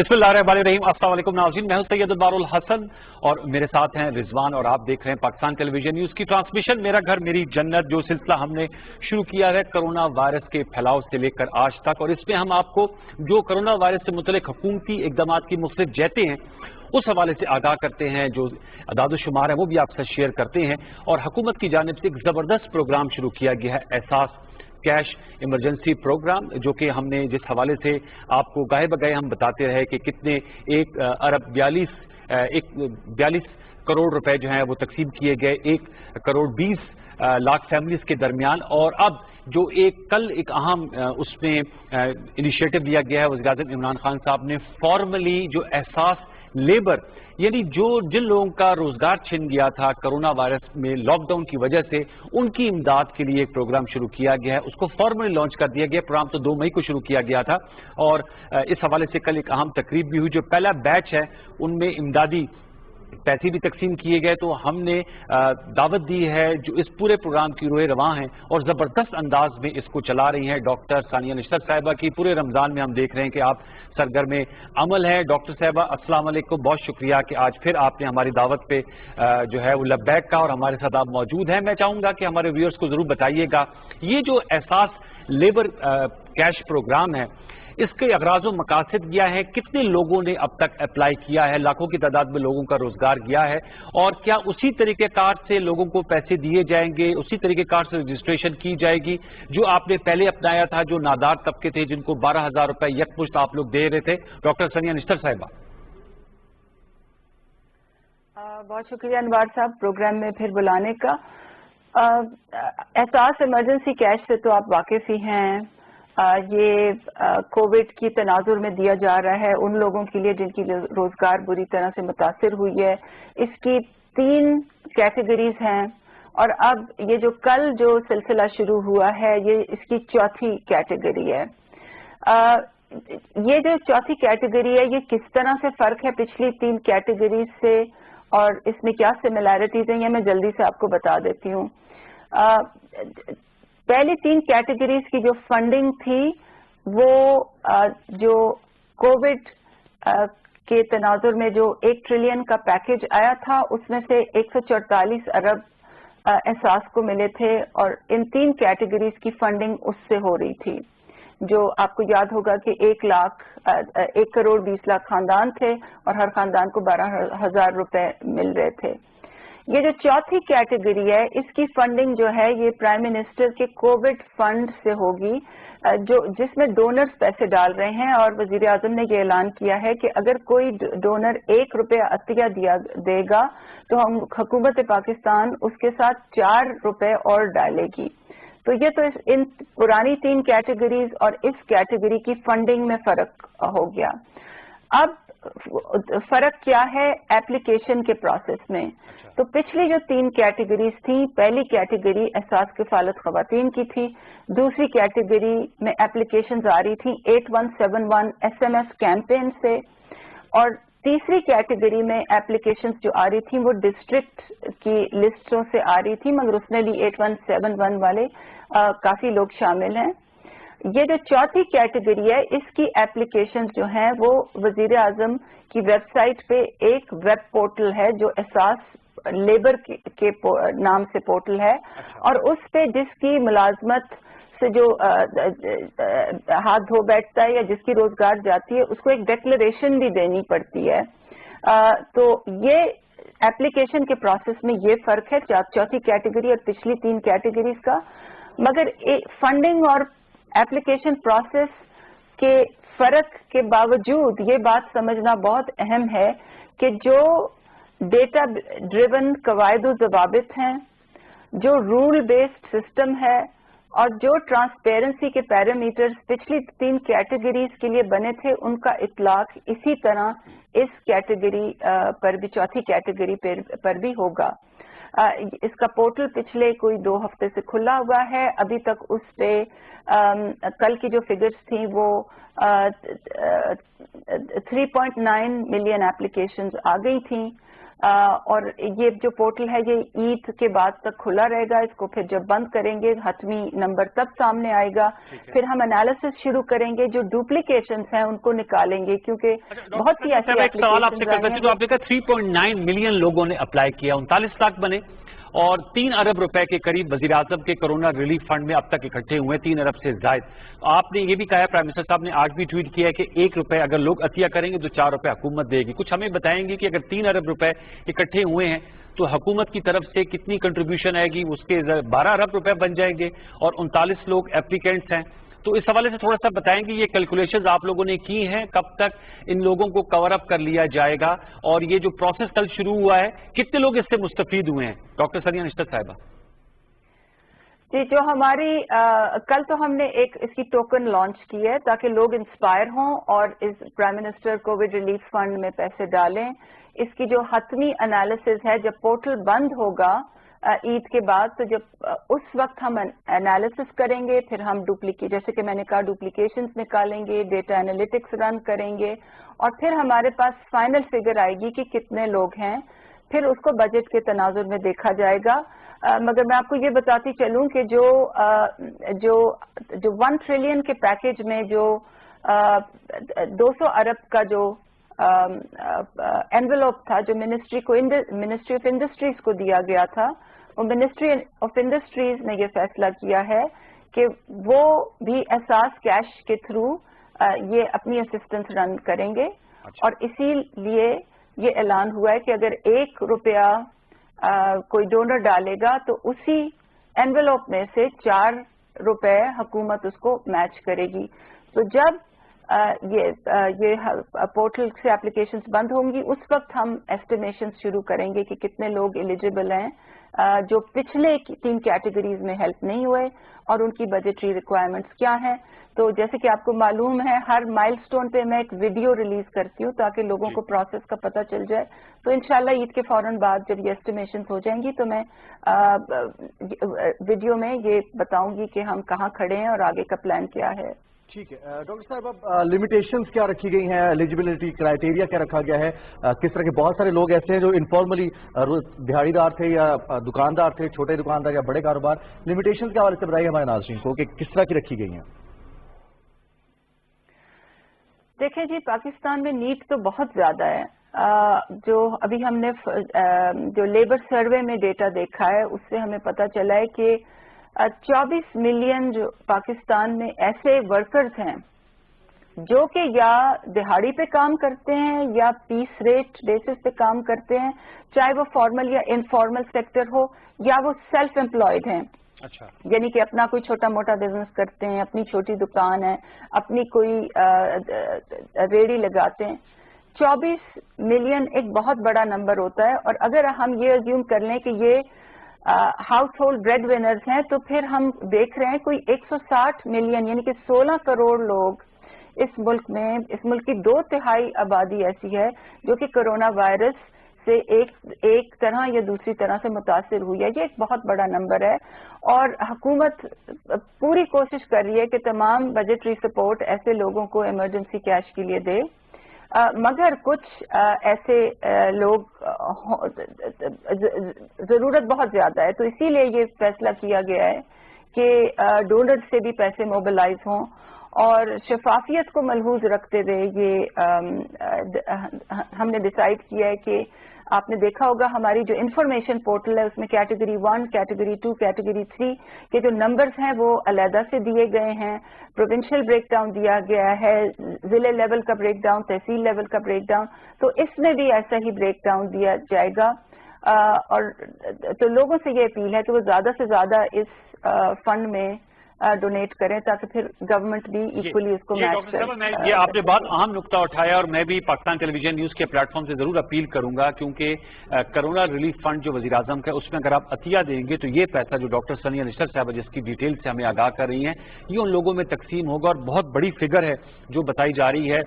बिस्मिल्लाहिर्रहमानिर्रहीम। अस्सलाम वालेकुम नाज़रीन, मैं हूं सैयद अनवारुल हसन और मेरे साथ हैं रिजवान और आप देख रहे हैं पाकिस्तान टेलीविजन न्यूज की ट्रांसमिशन मेरा घर मेरी जन्नत, जो सिलसिला हमने शुरू किया है कोरोना वायरस के फैलाव से लेकर आज तक। और इसमें हम आपको जो कोरोना वायरस से मुतल्लिक हुकूमती इक़दाम की मुख्तलिफ जहतें हैं उस हवाले से आगाह करते हैं, जो अदाद-ओ-शुमार है वो भी आपसे शेयर करते हैं। और हुकूमत की जानिब से एक ज़बरदस्त प्रोग्राम शुरू किया गया है, एहसास कैश इमरजेंसी प्रोग्राम, जो कि हमने जिस हवाले से आपको गाहे बगाहे हम बताते रहे कि कितने 1 अरब 42 करोड़ रुपए जो हैं वो तकसीम किए गए 1 करोड़ 20 लाख फैमिलीज के दरमियान। और अब जो कल एक अहम उसमें इनिशिएटिव लिया गया है, वज़ीर-ए-आज़म इमरान खान साहब ने फॉर्मली जो एहसास लेबर, यानी जिन लोगों का रोजगार छिन गया था कोरोना वायरस में लॉकडाउन की वजह से, उनकी इमदाद के लिए एक प्रोग्राम शुरू किया गया है। उसको फॉर्मली लॉन्च कर दिया गया। प्रोग्राम तो 2 मई को शुरू किया गया था और इस हवाले से कल एक अहम तकरीब भी हुई। जो पहला बैच है उनमें इमदादी पैसे भी तकसीम किए गए। तो हमने दावत दी है जो इस पूरे प्रोग्राम की रोए रवां हैं और ज़बरदस्त अंदाज में इसको चला रही हैं, डॉक्टर सानिया निशरत साहिबा की। पूरे रमज़ान में हम देख रहे हैं कि आप सरगर्म अमल हैं। डॉक्टर साहिबा अस्सलाम वालेकुम, बहुत शुक्रिया कि आज फिर आपने हमारी दावत पे जो है वो लब्बैक का और हमारे साथ आप मौजूद हैं। मैं चाहूँगा कि हमारे व्यूअर्स को ज़रूर बताइएगा, ये जो एहसास लेबर कैश प्रोग्राम है, इसके अगराज़ व मकासद क्या है, कितने लोगों ने अब तक अप्लाई किया है, लाखों की तादाद में लोगों का रोजगार गया है, और क्या उसी तरीक़ेकार से लोगों को पैसे दिए जाएंगे, उसी तरीक़ेकार से रजिस्ट्रेशन की जाएगी जो आपने पहले अपनाया था, जो नादार तबके थे जिनको 12,000 रुपए यकमुश्त आप लोग दे रहे थे? डॉक्टर सानिया निशरत साहिबा। बहुत शुक्रिया अनवार साहब प्रोग्राम में फिर बुलाने का। एहसास इमरजेंसी कैश से तो आप वाकिफ ही हैं। ये कोविड की तनाजुर में दिया जा रहा है उन लोगों के लिए जिनकी रोजगार बुरी तरह से मुतासिर हुई है। इसकी 3 कैटेगरीज हैं और अब ये जो कल जो सिलसिला शुरू हुआ है ये इसकी 4थी कैटेगरी है। ये जो 4थी कैटेगरी है ये किस तरह से फर्क है पिछली 3 कैटेगरीज से और इसमें क्या सिमिलैरिटीज हैं, ये मैं जल्दी से आपको बता देती हूँ। पहली 3 कैटेगरीज की जो फंडिंग थी वो जो कोविड के तनाजुर में जो 1 ट्रिलियन का पैकेज आया था उसमें से 144 अरब एहसास को मिले थे और इन 3 कैटेगरीज की फंडिंग उससे हो रही थी। जो आपको याद होगा कि 1 करोड़ 20 लाख खानदान थे और हर खानदान को 12,000 रुपए मिल रहे थे। ये जो 4थी कैटेगरी है इसकी फंडिंग जो है ये प्राइम मिनिस्टर के कोविड फंड से होगी, जिसमें डोनर्स पैसे डाल रहे हैं। और वजीर आजम ने ये ऐलान किया है कि अगर कोई डोनर 1 रुपया अतिया देगा तो हम हुकूमत पाकिस्तान उसके साथ 4 रुपए और डालेगी। तो ये तो इन पुरानी 3 कैटेगरीज और इस कैटेगरी की फंडिंग में फर्क हो गया। अब फर्क क्या है एप्लीकेशन के प्रोसेस में। तो पिछली जो 3 कैटेगरीज थी, पहली कैटेगरी एहसास किफालत खवातीन की थी, दूसरी कैटेगरी में एप्लीकेशंस आ रही थी 8171 SMS कैंपेन से, और तीसरी कैटेगरी में एप्लीकेशंस जो आ रही थी वो डिस्ट्रिक्ट की लिस्टों से आ रही थी, मगर उसमें भी 8171 वाले काफी लोग शामिल हैं। ये जो 4थी कैटेगरी है इसकी एप्लीकेशंस जो हैं वो वजीर आजम की वेबसाइट पे एक वेब पोर्टल है जो एहसास लेबर के नाम से पोर्टल है, और उस पे जिसकी मुलाजमत से जो हाथ धो बैठता है या जिसकी रोजगार जाती है उसको एक डिक्लेरेशन भी देनी पड़ती है। तो ये एप्लीकेशन के प्रोसेस में ये फर्क है 4थी कैटेगरी और पिछली 3 कैटेगरीज का। मगर फंडिंग और एप्लीकेशन प्रोसेस के फर्क के बावजूद ये बात समझना बहुत अहम है कि जो डेटा ड्रिवन कवायद व ज़वाबित हैं, जो रूल बेस्ड सिस्टम है और जो ट्रांसपेरेंसी के पैरामीटर्स पिछली 3 कैटेगरीज के लिए बने थे उनका इतलाक इसी तरह इस कैटेगरी पर भी 4थी कैटेगरी पर भी होगा। इसका पोर्टल पिछले कोई 2 हफ्ते से खुला हुआ है। अभी तक उस पे कल की जो फिगर्स थी वो 3.9 मिलियन एप्लीकेशंस आ गई थी। اور یہ جو پورٹل ہے یہ عید کے بعد تک کھلا رہے گا. اس کو پھر جب بند کریں گے حتمی نمبر تب سامنے آئے گا. پھر ہم انالیسس شروع کریں گے, جو ڈپلیکیشنز ہیں ان کو نکالیں گے, کیونکہ بہت سی ایسی ایک سوال آپ سے کرتا ہوں. آپ نے کہا 3.9 ملین لوگوں نے اپلائی کیا, 39 لاکھ بنے اور 3 ارب روپے کے قریب وزیر اعظم کے کرونا ریلیف فنڈ میں اب تک اکٹھے ہوئے, 3 ارب سے زائد. آپ نے یہ بھی کہا, پرائم منسٹر صاحب نے آج بھی ٹویٹ کیا ہے کہ 1 روپے اگر لوگ عطیہ کریں گے تو 4 روپے حکومت دے گی. کچھ ہمیں بتائیں گے کہ اگر 3 ارب روپے اکٹھے ہوئے ہیں تو حکومت کی طرف سے کتنی کنٹریبیوشن آئے گی, اس کے 12 ارب روپے بن جائیں گے اور 39 لوگ اپلیکینٹس ہیں. تو اس حوالے سے تھوڑا سا بتائیں گے یہ کیلکولیشنز آپ لوگوں نے کی ہیں, کب تک ان لوگوں کو کور اپ کر لیا جائے گا, اور یہ جو پروسیس کل شروع ہوا ہے کتنے لوگ اس سے مستفید ہوئے ہیں؟ ڈاکٹر ثانیہ نشتر صاحبہ. جی, جو ہماری کل تو ہم نے ایک اس کی ٹوکن لانچ کی ہے تاکہ لوگ انسپائر ہوں اور اس prime minister COVID relief fund میں پیسے ڈالیں. اس کی جو حتمی انالیسز ہے, جب پورٹل بند ہوگا عید کے بعد, تو جب اس وقت ہم انالیسس کریں گے, پھر ہم جیسے کہ میں نے کہا ڈپلیکیشنز نکالیں گے, ڈیٹا انالیٹکس رن کریں گے, اور پھر ہمارے پاس فائنل فگر آئے گی کہ کتنے لوگ ہیں. پھر اس کو بجٹ کے تناظر میں دیکھا جائے گا. مگر میں آپ کو یہ بتاتی چلوں کہ جو 1 ٹریلین کے پیکج میں جو 200 ارب کا جو انویلوپ تھا, جو منسٹری آف انڈسٹریز کو دیا گیا تھا, وہ منسٹری آف انڈسٹریز نے یہ فیصلہ کیا ہے کہ وہ بھی احساس کیش کے تھرو یہ اپنی اسسٹنس رن کریں گے. اور اسی لیے یہ اعلان ہوا ہے کہ اگر 1 روپیہ کوئی ڈونر ڈالے گا تو اسی انویلوپ میں سے 4 روپے حکومت اس کو میچ کرے گی. تو جب یہ پورٹل سے اپلیکیشنز بند ہوں گی, اس وقت ہم ایسٹیمیشنز شروع کریں گے کہ کتنے لوگ ایلیجیبل ہیں جو پچھلے 3 کیٹیگریز میں ہیلپ نہیں ہوئے, اور ان کی بجٹری ریکوائرمنٹس کیا ہیں. تو جیسے کہ آپ کو معلوم ہے, ہر مائل سٹون پہ میں ایک ویڈیو ریلیز کرتی ہوں تاکہ لوگوں کو پروسیس کا پتہ چل جائے. تو انشاءاللہ عید کے فوراً بعد جب یہ ایسٹیمیشنز ہو جائیں گی تو میں ویڈیو میں یہ بتاؤں گی کہ ہم کہاں کھڑے ہیں اور آگے کا پلان کیا ہے. ٹھیک ہے ڈاکٹر صاحب, اب لمیٹیشنز کیا رکھی گئی ہیں, ایلیجیبلٹی کرائیٹیریا کیا رکھا گیا ہے, کس طرح کے بہت سارے لوگ ایسے ہیں جو انفارملی دہاڑی دار تھے یا دکاندار تھے, چھوٹے دکاندار یا بڑے کاروبار, لمیٹیشنز کے حوالے سے بتائیے ہمارے ناظرین کو کہ کس طرح کی رکھی گئی ہیں. دیکھیں جی, پاکستان میں نیڈ تو بہت زیادہ ہے. جو ابھی ہم نے جو لیبر سروے میں ڈیٹا دیکھا ہے اس سے ہمیں پتہ چلا ہے کہ 24 ملین جو پاکستان میں ایسے ورکرز ہیں جو کہ یا دہاڑی پہ کام کرتے ہیں یا پیس ریٹ بیسس پہ کام کرتے ہیں, چاہے وہ فارمل یا انفارمل سیکٹر ہو, یا وہ سیلف امپلائڈ ہیں. اچھا, یعنی کہ اپنا کوئی چھوٹا موٹا بزنس کرتے ہیں, اپنی چھوٹی دکان ہے, اپنی کوئی ریڑھی لگاتے ہیں. 24 ملین ایک بہت بڑا نمبر ہوتا ہے. اور اگر ہم یہ ازیوم کر لیں کہ یہ ہاؤس ہولڈ بریڈ ونرز ہیں, تو پھر ہم دیکھ رہے ہیں کوئی 160 ملین یعنی کہ 16 کروڑ لوگ اس ملک میں, اس ملک کی 2/3 آبادی ایسی ہے جو کہ کرونا وائرس سے ایک طرح یا دوسری طرح سے متاثر ہوئی ہے. یہ ایک بہت بڑا نمبر ہے, اور حکومت پوری کوشش کر رہی ہے کہ تمام بجٹری سپورٹ ایسے لوگوں کو ایمرجنسی کیش کے لیے دے. مگر کچھ ایسے لوگ ضرورت بہت زیادہ ہے, تو اسی لیے یہ فیصلہ کیا گیا ہے کہ ڈونر سے بھی پیسے موبلائز ہوں, اور شفافیت کو ملحوظ رکھتے ہوئے یہ ہم نے ڈیسائیڈ کیا ہے کہ آپ نے دیکھا ہوگا ہماری جو انفارمیشن پورٹل ہے اس میں کیٹیگری 1, کیٹیگری 2, کیٹیگری 3 کے جو نمبرز ہیں وہ علیحدہ سے دیے گئے ہیں. پروونشل بریک ڈاؤن دیا گیا ہے, ضلع لیول کا بریک ڈاؤن, تحصیل لیول کا بریک ڈاؤن, تو اس میں بھی ایسا ہی بریک ڈاؤن دیا جائے گا. اور تو لوگوں سے یہ اپیل ہے کہ وہ زیادہ سے زیادہ اس فنڈ میں ڈونیٹ کریں تاکہ پھر گورنمنٹ بھی ایکولی اس کو میچ کرے. یہ آپ نے بہت اہم نقطہ اٹھایا, اور میں بھی پاکستان ٹیلی ویژن نیوز کے پلیٹ فارم سے ضرور اپیل کروں گا, کیونکہ کرونا ریلیف فنڈ جو وزیر اعظم کا ہے اس میں اگر آپ عطیہ دیں گے تو یہ پیسہ جو ڈاکٹر ثانیہ نشتر صاحبہ جس کی ڈیٹیل سے ہمیں آگاہ کر رہی ہیں, یہ ان لوگوں میں تقسیم ہوگا. اور بہت بڑی فگر ہے جو بتائی جا رہی ہے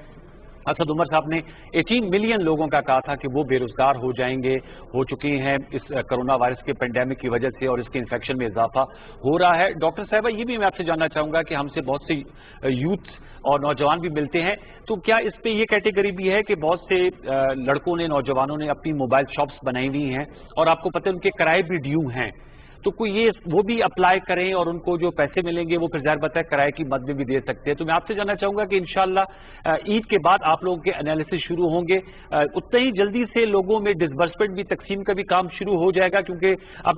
اسد عمر صاحب نے 18 ملین لوگوں کا کہا تھا کہ وہ بے روزگار ہو جائیں گے، ہو چکے ہیں اس کرونا وائرس کے پینڈیمک کی وجہ سے اور اس کے انفیکشن میں اضافہ ہو رہا ہے۔ ڈاکٹر صاحبہ یہ بھی میں آپ سے جاننا چاہوں گا کہ ہم سے بہت سے یوتھ اور نوجوان بھی ملتے ہیں، تو کیا اس پہ یہ کیٹیگری بھی ہے کہ بہت سے لڑکوں نے، نوجوانوں نے اپنی موبائل شاپس بنائی ہوئی ہیں اور آپ کو پتہ ہے ان کے کرائے بھی ڈیو ہیں، تو کوئی یہ وہ بھی اپلائی کریں اور ان کو جو پیسے ملیں گے وہ پھر ظاہر بات ہے کرائے کی مد میں بھی دے سکتے ہیں۔ تو میں آپ سے جاننا چاہوں گا کہ انشاءاللہ عید کے بعد آپ لوگوں کے انالیسس شروع ہوں گے، اتنا ہی جلدی سے لوگوں میں ڈسبرسمنٹ بھی، تقسیم کا بھی کام شروع ہو جائے گا، کیونکہ اب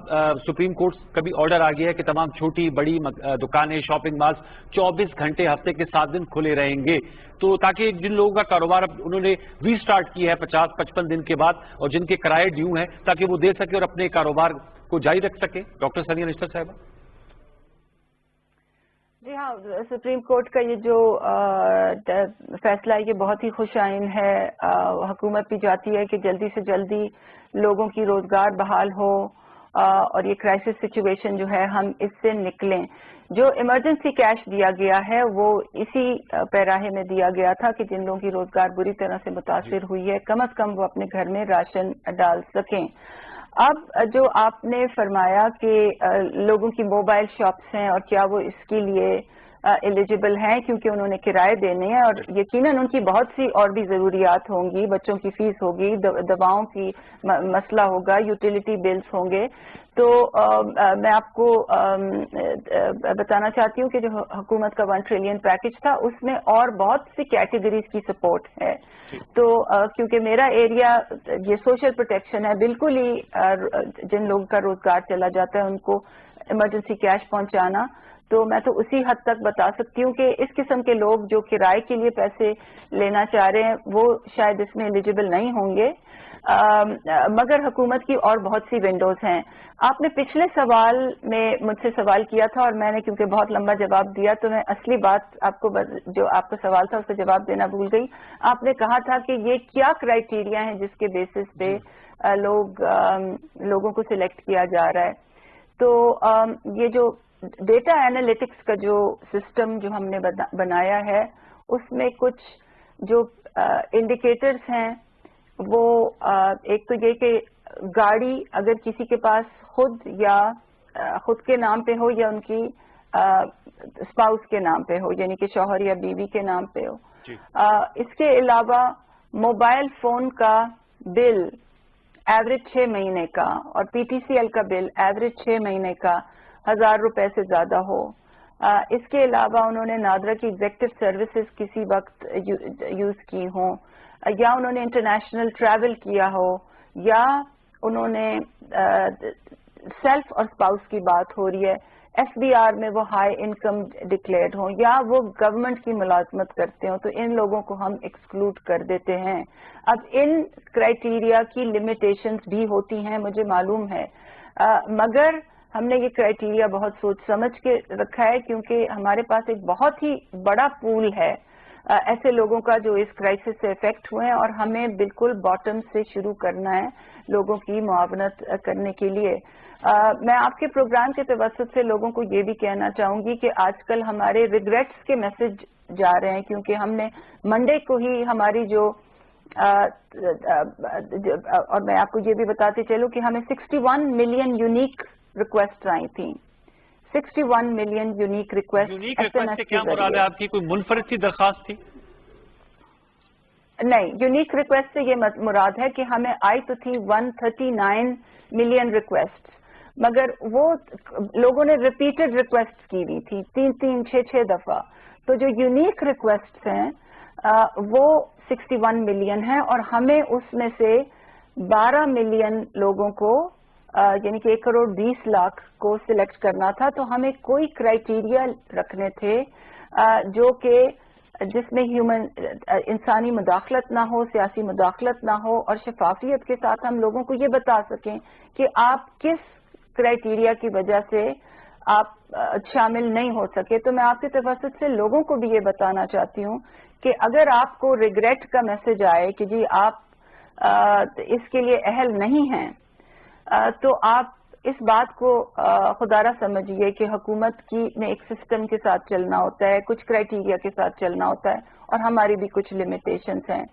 سپریم کورٹ کا بھی آرڈر آ گیا ہے کہ تمام چھوٹی بڑی دکانیں، شاپنگ مالز 24 گھنٹے ہفتے کے 7 دن کھلے رہیں گے، تو تاکہ جن لوگوں کا کاروبار اب انہوں نے ری سٹارٹ کیا ہے 50-55 دن کے بعد اور جن کے کرائے ڈیو ہیں تاکہ وہ دے سکے اور اپنے کاروبار کو جاری رکھ سکے۔ ڈاکٹر ثانیہ نشتر صاحبہ۔ جی ہاں، سپریم کورٹ کا یہ جو فیصلہ ہے یہ بہت ہی خوش آئین ہے۔ حکومت بھی چاہتی ہے کہ جلدی سے جلدی لوگوں کی روزگار بحال ہو اور یہ کرائسس سچویشن جو ہے ہم اس سے نکلیں۔ جو ایمرجنسی کیش دیا گیا ہے وہ اسی پیراہے میں دیا گیا تھا کہ جن لوگوں کی روزگار بری طرح سے متاثر ہوئی ہے کم از کم وہ اپنے گھر میں راشن ڈال سکیں۔ اب جو آپ نے فرمایا کہ لوگوں کی موبائل شاپس ہیں اور کیا وہ اس کے لیے ایلیجیبل ہیں کیونکہ انہوں نے کرائے دینے ہیں، اور یقیناً ان کی بہت سی اور بھی ضروریات ہوں گی، بچوں کی فیس ہوگی، دواؤں کی مسئلہ ہوگا، یوٹیلیٹی بلز ہوں گے، تو میں آپ کو بتانا چاہتی ہوں کہ جو حکومت کا 1 ٹریلین پیکج تھا اس میں اور بہت سی کیٹیگریز کی سپورٹ ہے، تو کیونکہ میرا ایریا یہ سوشل پروٹیکشن ہے، بالکل ہی جن لوگوں کا روزگار چلا جاتا ہے ان کو ایمرجنسی کیش پہنچانا، تو میں تو اسی حد تک بتا سکتی ہوں کہ اس قسم کے لوگ جو کرائے کے لیے پیسے لینا چاہ رہے ہیں وہ شاید اس میں ایلیجیبل نہیں ہوں گے، مگر حکومت کی اور بہت سی ونڈوز ہیں۔ آپ نے پچھلے سوال میں مجھ سے سوال کیا تھا اور میں نے کیونکہ بہت لمبا جواب دیا تو میں اصلی بات آپ کو جو آپ کا سوال تھا اس کا جواب دینا بھول گئی۔ آپ نے کہا تھا کہ یہ کیا کرائیٹیریا ہیں جس کے بیسس پہ لوگوں کو سلیکٹ کیا جا رہا ہے، تو یہ جو ڈیٹا اینالیٹکس کا جو سسٹم جو ہم نے بنایا ہے اس میں کچھ جو انڈیکیٹرز ہیں وہ ایک تو یہ کہ گاڑی اگر کسی کے پاس خود کے نام پہ ہو یا ان کی اسپاؤس کے نام پہ ہو، یعنی کہ شوہر یا بیوی کے نام پہ ہو، اس کے علاوہ موبائل فون کا بل ایوریج 6 مہینے کا اور پی ٹی سی ایل کا بل ایوریج 6 مہینے کا 1000 روپے سے زیادہ ہو، اس کے علاوہ انہوں نے نادرا کی ایگزیکٹو سروسز کسی وقت یوز کی ہوں، یا انہوں نے انٹرنیشنل ٹریول کیا ہو، یا انہوں نے سیلف اور اسپاؤس کی بات ہو رہی ہے، ایف بی آر میں وہ ہائی انکم ڈکلیئرڈ ہوں یا وہ گورنمنٹ کی ملازمت کرتے ہوں، تو ان لوگوں کو ہم ایکسکلوڈ کر دیتے ہیں۔ اب ان کرائیٹیریا کی لمیٹیشنز بھی ہوتی ہیں مجھے معلوم ہے، مگر ہم نے یہ کرائیٹیریا بہت سوچ سمجھ کے رکھا ہے کیونکہ ہمارے پاس ایک بہت ہی بڑا پول ہے ایسے لوگوں کا جو اس کرائسس سے افیکٹ ہوئے ہیں، اور ہمیں بالکل باٹم سے شروع کرنا ہے لوگوں کی معاونت کرنے کے لیے۔ میں آپ کے پروگرام کے توسط سے لوگوں کو یہ بھی کہنا چاہوں گی کہ آج کل ہمارے ریگریٹس کے میسج جا رہے ہیں کیونکہ ہم نے منڈے کو ہی ہماری جو اور میں آپ کو یہ بھی بتاتے چلوں کہ ہمیں 61 ملین یونیک ریکویسٹ آئی تھیں، 61 million unique request. Unique request سے کیا مراد ہے آپ کی؟ کوئی منفرد سی درخواست تھی؟ نہیں، یونیک ریکویسٹ سے یہ مراد ہے کہ ہمیں آئی تو تھی 139 ملین ریکویسٹ، مگر وہ لوگوں نے ریپیٹڈ ریکویسٹ کی ہوئی تھی 3 6 دفعہ، تو جو یونیک ریکویسٹ ہیں وہ 61 ملین ہیں، اور ہمیں اس میں سے 12 ملین لوگوں کو یعنی کہ 1 کروڑ 20 لاکھ کو سلیکٹ کرنا تھا، تو ہمیں کوئی کرائیٹیریا رکھنے تھے جو کہ جس میں انسانی مداخلت نہ ہو، سیاسی مداخلت نہ ہو، اور شفافیت کے ساتھ ہم لوگوں کو یہ بتا سکیں کہ آپ کس کرائیٹیریا کی وجہ سے آپ شامل نہیں ہو سکے۔ تو میں آپ کے توسط سے لوگوں کو بھی یہ بتانا چاہتی ہوں کہ اگر آپ کو ریگریٹ کا میسج آئے کہ جی آپ اس کے لیے اہل نہیں ہیں، تو آپ इस बात को खुदारा समझिए कि हुकूमत की में एक सिस्टम के साथ चलना होता है, कुछ क्राइटेरिया के साथ चलना होता है, और हमारी भी कुछ लिमिटेशंस हैं।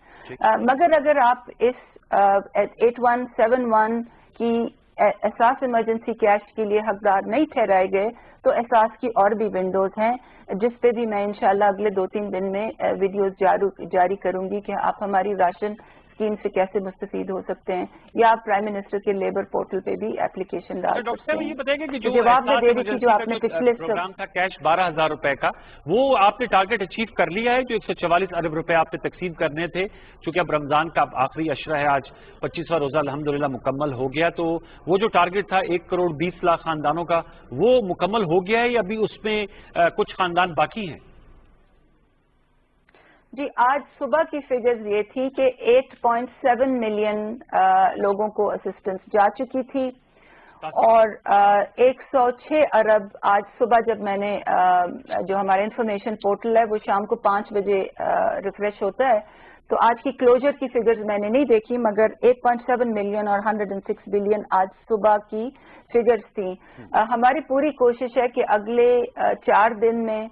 मगर अगर आप इस 8171 की एहसास इमरजेंसी कैश के लिए हकदार नहीं ठहराए गए, तो एहसास की और भी विंडोज हैं जिस पे भी मैं इंशाल्लाह अगले 2-3 दिन में वीडियोस जारी करूंगी कि आप हमारी राशन स्कीम से कैसे मुस्तफीद हो सकते हैं, या आप प्राइम मिनिस्टर के लेबर पोर्टल पे भी एप्लीकेशन डाल सकते हैं। डॉक्टर साहब ये बताएंगे कि जो जवाब में दे रही थी जो आपने पिछले प्रोग्राम था कैश 12,000 रुपए का, वो आपने टारगेट अचीव कर लिया है? जो 144 अरब रुपए आपने तकसीम करने थे, चूंकि अब रमजान का आखिरी अशरा है, आज 25वां रोजा अल्हम्दुलिल्लाह मुकम्मल हो गया, तो वो जो टारगेट था 1 करोड़ 20 लाख खानदानों का, वो मुकम्मल हो गया है या अभी उसमें कुछ खानदान बाकी हैं? जी, आज सुबह की फिगर्स ये थी कि 8.7 मिलियन लोगों को असिस्टेंस जा चुकी थी, और 106 अरब आज सुबह जब मैंने जो हमारा इंफॉर्मेशन पोर्टल है वो शाम को 5 बजे रिफ्रेश होता है, तो आज की क्लोजर की फिगर्स मैंने नहीं देखी, मगर 8.7 मिलियन और 106 बिलियन आज सुबह की फिगर्स थी। हमारी पूरी कोशिश है कि अगले 4 दिन में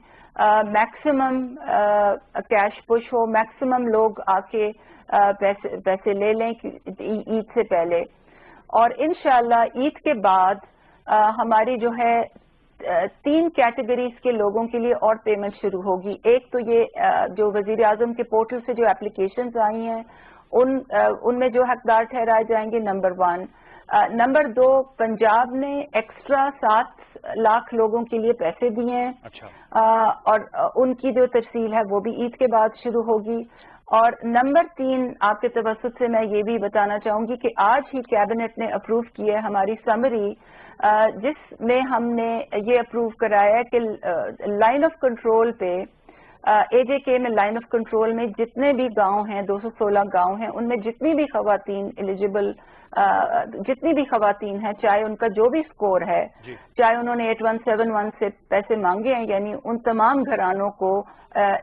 मैक्सिमम कैश पुश हो, मैक्सिमम लोग आके पैसे ले लें ईद से पहले, और इंशाल्लाह ईद के बाद हमारी जो है 3 कैटेगरीज के लोगों के लिए और पेमेंट शुरू होगी। एक तो ये जो वजीर आजम के पोर्टल से जो एप्लीकेशंस आई हैं उनमें जो हकदार ठहराए जाएंगे, नंबर 1। नंबर 2, पंजाब ने एक्स्ट्रा 7 लाख लोगों के लिए पैसे दिए हैं। अच्छा। और उनकी जो तफसील है वो भी ईद के बाद शुरू होगी। और नंबर 3, आपके तवस्सुत से मैं ये भी बताना चाहूंगी कि आज ही कैबिनेट ने अप्रूव की है हमारी समरी, जिसमें हमने ये अप्रूव कराया है कि लाइन ऑफ कंट्रोल पे एजेके में लाइन ऑफ कंट्रोल में जितने भी गांव हैं, 216 गांव हैं, उनमें जितनी भी खवातीन एलिजिबल जितनी भी खवातीन हैं, चाहे उनका जो भी स्कोर है, चाहे उन्होंने 8171 से पैसे मांगे हैं, यानी उन तमाम घरानों को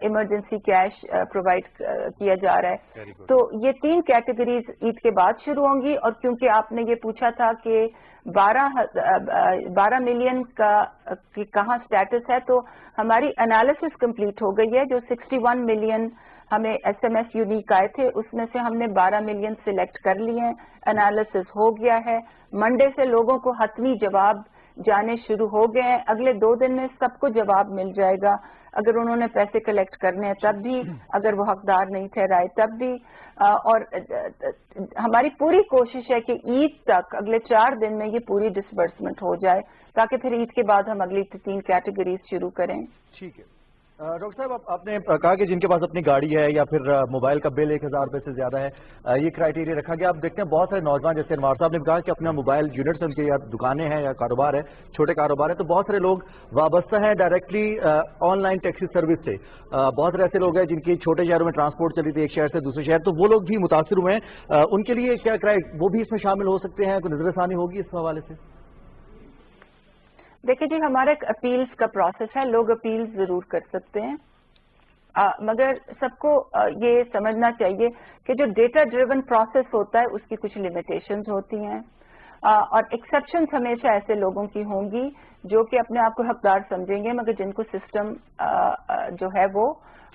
इमरजेंसी कैश प्रोवाइड किया जा रहा है। तो ये 3 कैटेगरीज ईद के बाद शुरू होंगी। और क्योंकि आपने ये पूछा था कि 12 मिलियन का कहाँ स्टेटस है, तो हमारी एनालिसिस कंप्लीट हो गई है। जो 61 मिलियन हमें SMS यूनिक आए थे, उसमें से हमने 12 मिलियन सिलेक्ट कर लिए हैं, एनालिसिस हो गया है। मंडे से लोगों को हतमी जवाब जाने शुरू हो गए हैं, अगले 2 दिन में सबको जवाब मिल जाएगा, अगर उन्होंने पैसे कलेक्ट करने हैं तब भी, अगर वो हकदार नहीं ठहराए तब भी। और हमारी पूरी कोशिश है कि ईद तक अगले 4 दिन में ये पूरी डिसबर्समेंट हो जाए, ताकि फिर ईद के बाद हम अगली 3 कैटेगरीज शुरू करें। ठीक है डॉक्टर साहब, आपने कहा कि जिनके पास अपनी गाड़ी है या फिर मोबाइल का बिल 1000 रुपये से ज्यादा है, ये क्राइटेरिया रखा गया। आप देखते हैं बहुत सारे नौजवान, जैसे अनवार साहब ने कहा कि अपना मोबाइल यूनिट्स उनके या दुकानें हैं या कारोबार है, छोटे कारोबार है, तो बहुत सारे लोग वाबस्ता हैं डायरेक्टली ऑनलाइन टैक्सी सर्विस से। बहुत सारे ऐसे लोग हैं जिनकी छोटे शहरों में ट्रांसपोर्ट चली थी एक शहर से दूसरे शहर, तो वो लोग भी मुतासिर हुए हैं। उनके लिए क्या वो भी इसमें शामिल हो सकते हैं? कोई नजरसानी होगी इस हवाले से? देखिए जी, हमारा एक अपील्स का प्रोसेस है, लोग अपील जरूर कर सकते हैं, मगर सबको ये समझना चाहिए कि जो डेटा ड्रिवन प्रोसेस होता है उसकी कुछ लिमिटेशंस होती हैं, और एक्सेप्शंस हमेशा ऐसे लोगों की होंगी जो कि अपने आप को हकदार समझेंगे, मगर जिनको सिस्टम जो है वो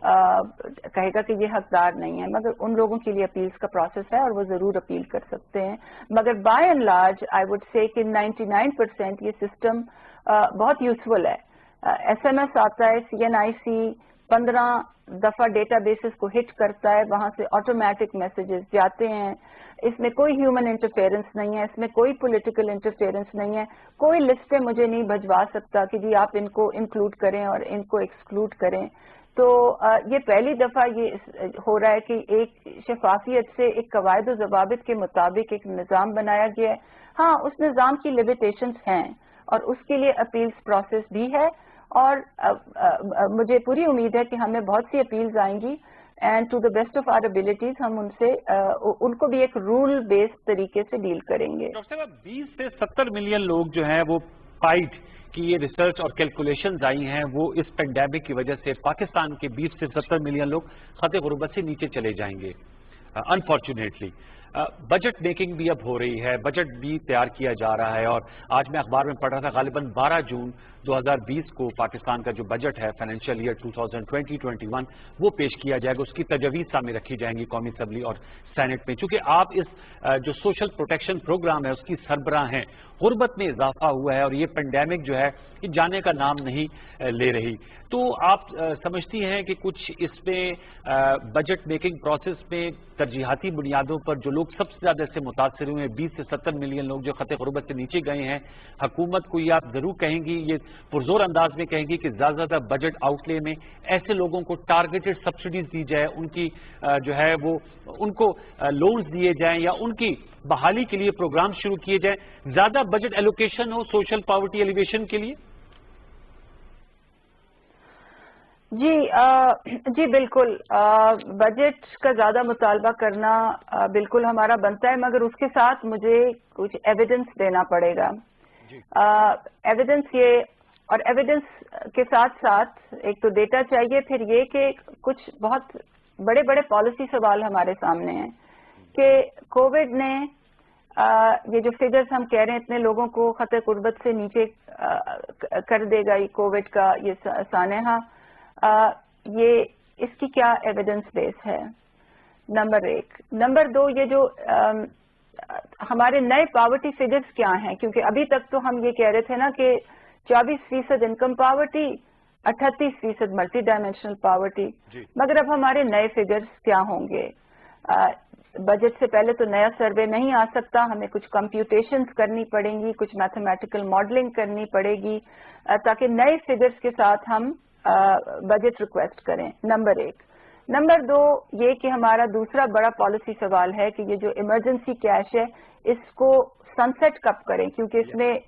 कहेगा कि ये हकदार नहीं है। मगर उन लोगों के लिए अपील्स का प्रोसेस है और वो जरूर अपील कर सकते हैं। मगर by and large I would say कि 99% ये सिस्टम बहुत यूजफुल है। SMS आता है, CNIC 15 दफा डेटाबेसेस को हिट करता है, वहां से ऑटोमेटिक मैसेजेस जाते हैं। इसमें कोई ह्यूमन इंटरफेरेंस नहीं है, इसमें कोई पॉलिटिकल इंटरफेरेंस नहीं है, कोई लिस्टें मुझे नहीं भिजवा सकता कि जी आप इनको इंक्लूड करें और इनको एक्सक्लूड करें। तो ये पहली दफा ये हो रहा है कि एक शफाफियत से एक कवायद और जवाबित के मुताबिक एक निज़ाम बनाया गया है। हाँ, उस निज़ाम की लिमिटेशंस हैं और उसके लिए अपील्स प्रोसेस भी है, और मुझे पूरी उम्मीद है कि हमें बहुत सी अपील्स आएंगी, and to the best of our abilities हम उनको भी एक रूल बेस्ड तरीके से डील करेंगे। डॉक्टर साहब, 20 से 70 मिलियन लोग जो हैं वो पाइड की ये रिसर्च और कैलकुलेशंस आई हैं, वो इस पेंडेमिक की वजह से पाकिस्तान के 20 से 70 मिलियन लोग खत गुर्बत से नीचे चले जाएंगे अनफॉर्चुनेटली। बजट मेकिंग भी अब हो रही है, बजट भी तैयार किया जा रहा है। और आज मैं अखबार में पढ़ रहा था, गालिबन 12 जून 2020 को पाकिस्तान का जो बजट है फाइनेंशियल ईयर 2020-21 वो पेश किया जाएगा। उसकी तजवीज़ सामने रखी जाएंगी कौमी असम्बली और सेनेट में। चूंकि आप इस जो सोशल प्रोटेक्शन प्रोग्राम है उसकी सरबराह हैं, गुर्बत में इजाफा हुआ है और ये पेंडेमिक जो है ये जाने का नाम नहीं ले रही, तो आप समझती हैं कि कुछ इसमें बजट मेकिंग प्रोसेस में तरजीहाती बुनियादों पर जो लोग सबसे ज्यादा इससे मुतासर हुए हैं, 20 से 70 मिलियन लोग जो खते गुर्बत से नीचे गए हैं, हुकूमत को ये आप जरूर कहेंगी, ये पुरजोर अंदाज में कहेंगी कि ज्यादा से ज्यादा बजट आउटले में ऐसे लोगों को टारगेटेड सब्सिडीज दी जाए, उनकी जो है वो उनको लोन्स दिए जाएं या उनकी बहाली के लिए प्रोग्राम शुरू किए जाएं, ज्यादा बजट एलोकेशन हो सोशल पॉवर्टी एलिवेशन के लिए? जी बिल्कुल, बजट का ज्यादा मुतालबा करना बिल्कुल हमारा बनता है, मगर उसके साथ मुझे कुछ एविडेंस देना पड़ेगा। एविडेंस ये, और एविडेंस के साथ साथ एक तो डेटा चाहिए, फिर ये कि कुछ बहुत बड़े बड़े पॉलिसी सवाल हमारे सामने हैं कि कोविड ने ये जो फिगर्स हम कह रहे हैं इतने लोगों को खतरे गुर्बत से नीचे कर देगा ये कोविड का ये सानेहा, ये इसकी क्या एविडेंस बेस है, नंबर एक। नंबर दो, ये जो हमारे नए पावर्टी फिगर्स क्या हैं, क्योंकि अभी तक तो हम ये कह रहे थे ना कि 24% income poverty, 38% multi dimensional poverty, मगर अब हमारे नए फिगर्स क्या होंगे? बजट से पहले तो नया सर्वे नहीं आ सकता, हमें कुछ कंप्यूटेशंस करनी पड़ेंगी, कुछ मैथमेटिकल मॉडलिंग करनी पड़ेगी ताकि नए फिगर्स के साथ हम बजट रिक्वेस्ट करें, नंबर एक। नंबर दो, ये कि हमारा दूसरा बड़ा पॉलिसी सवाल है कि ये जो इमरजेंसी कैश है इसको सनसेट कब करें, क्योंकि इसमें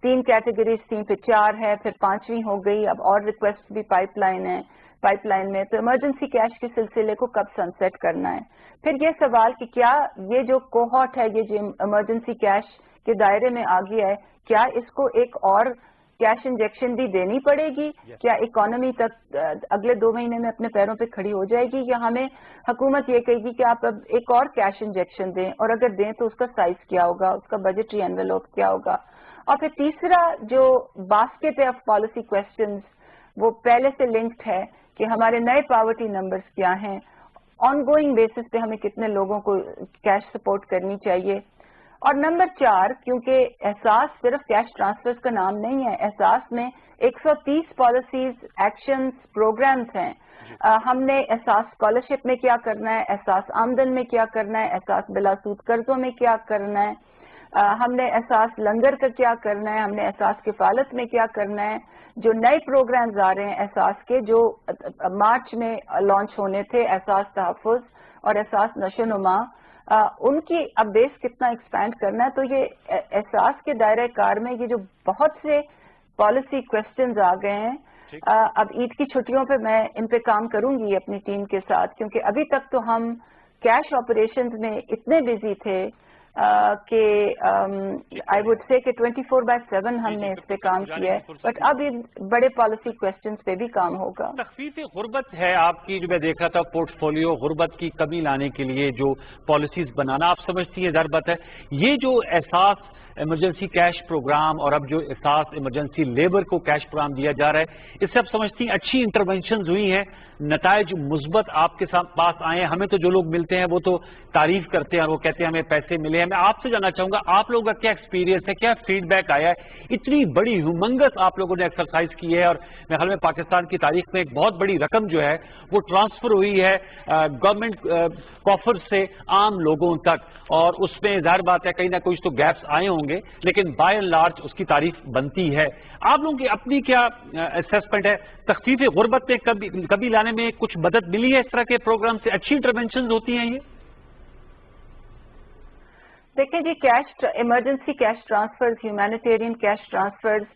3 कैटेगरीज थी, फिर 4 है, फिर 5वीं हो गई, अब और रिक्वेस्ट भी पाइपलाइन में, तो इमरजेंसी कैश के सिलसिले को कब सनसेट करना है। फिर ये सवाल कि क्या ये जो कोहॉर्ट है, ये जो इमरजेंसी कैश के दायरे में आ गया है, क्या इसको एक और कैश इंजेक्शन भी देनी पड़ेगी? क्या इकोनॉमी तक अगले 2 महीने में अपने पैरों पे खड़ी हो जाएगी, या हमें हुकूमत ये कहेगी कि आप अब एक और कैश इंजेक्शन दें, और अगर दें तो उसका साइज क्या होगा, उसका बजटरी एनवेलप क्या होगा? और फिर तीसरा जो बास्केट है ऑफ पॉलिसी क्वेश्चंस, वो पहले से लिंक्ड है कि हमारे नए पावर्टी नंबर्स क्या हैं, ऑनगोइंग बेसिस पे हमें कितने लोगों को कैश सपोर्ट करनी चाहिए। और नंबर 4, क्योंकि एहसास सिर्फ कैश ट्रांसफर्स का नाम नहीं है, एहसास में 130 पॉलिसीज, एक्शंस, प्रोग्राम्स हैं। हमने एहसास स्कॉलरशिप में क्या करना है, एहसास आमदन में क्या करना है, एहसास बिलासूद कर्जों में क्या करना है, हमने एहसास लंगर का क्या करना है, हमने एहसास किफालत में क्या करना है। जो नए प्रोग्राम्स आ रहे हैं एहसास के, जो मार्च में लॉन्च होने थे, एहसास तहफ़्फ़ुज़ और एहसास नशोनुमा, उनकी अब बेस कितना एक्सपैंड करना है। तो ये एहसास के दायरे कार में ये जो बहुत से पॉलिसी क्वेश्चंस आ गए हैं, अब ईद की छुट्टियों पे मैं इन पे काम करूंगी अपनी टीम के साथ, क्योंकि अभी तक तो हम कैश ऑपरेशंस में इतने बिजी थे कि आई वुड से कि 24/7 हमने इस पे काम किया है, बट अब इन बड़े पॉलिसी क्वेश्चंस पे भी काम होगा। तखफीफ गुर्बत है आपकी, जो मैं देख रहा था पोर्टफोलियो, गुर्बत की कमी लाने के लिए जो पॉलिसीज बनाना, आप समझती है ज़रूरत है ये जो एहसास इमरजेंसी कैश प्रोग्राम और अब जो एहसास इमरजेंसी लेबर को कैश प्रोग्राम दिया जा रहा है, इससे आप समझती हैं अच्छी इंटरवेंशन हुई हैं, नताइज मुस्बत आपके पास आए हैं? हमें तो जो लोग मिलते हैं वो तो तारीफ करते हैं और वो कहते हैं हमें पैसे मिले हैं। मैं आपसे जानना चाहूंगा आप लोगों का क्या एक्सपीरियंस है, क्या फीडबैक आया है? इतनी बड़ी ह्यूमंगस आप लोगों ने एक्सरसाइज की है और मेरे ख्याल में पाकिस्तान की तारीख में एक बहुत बड़ी रकम जो है वो ट्रांसफर हुई है गवर्नमेंट कॉफर से आम लोगों तक, और उसमें जाहिर बात है कहीं ना कुछ तो गैप्स आए होंगे, लेकिन बाय एंड लार्ज उसकी तारीफ बनती है। आप लोगों की अपनी क्या असेसमेंट है? तखफीफ गुर्बत में कभी लाने में कुछ मदद मिली है इस तरह के प्रोग्राम से? अच्छी इंटरवेंशन होती हैं ये? देखिए जी, cash emergency cash transfers, humanitarian cash transfers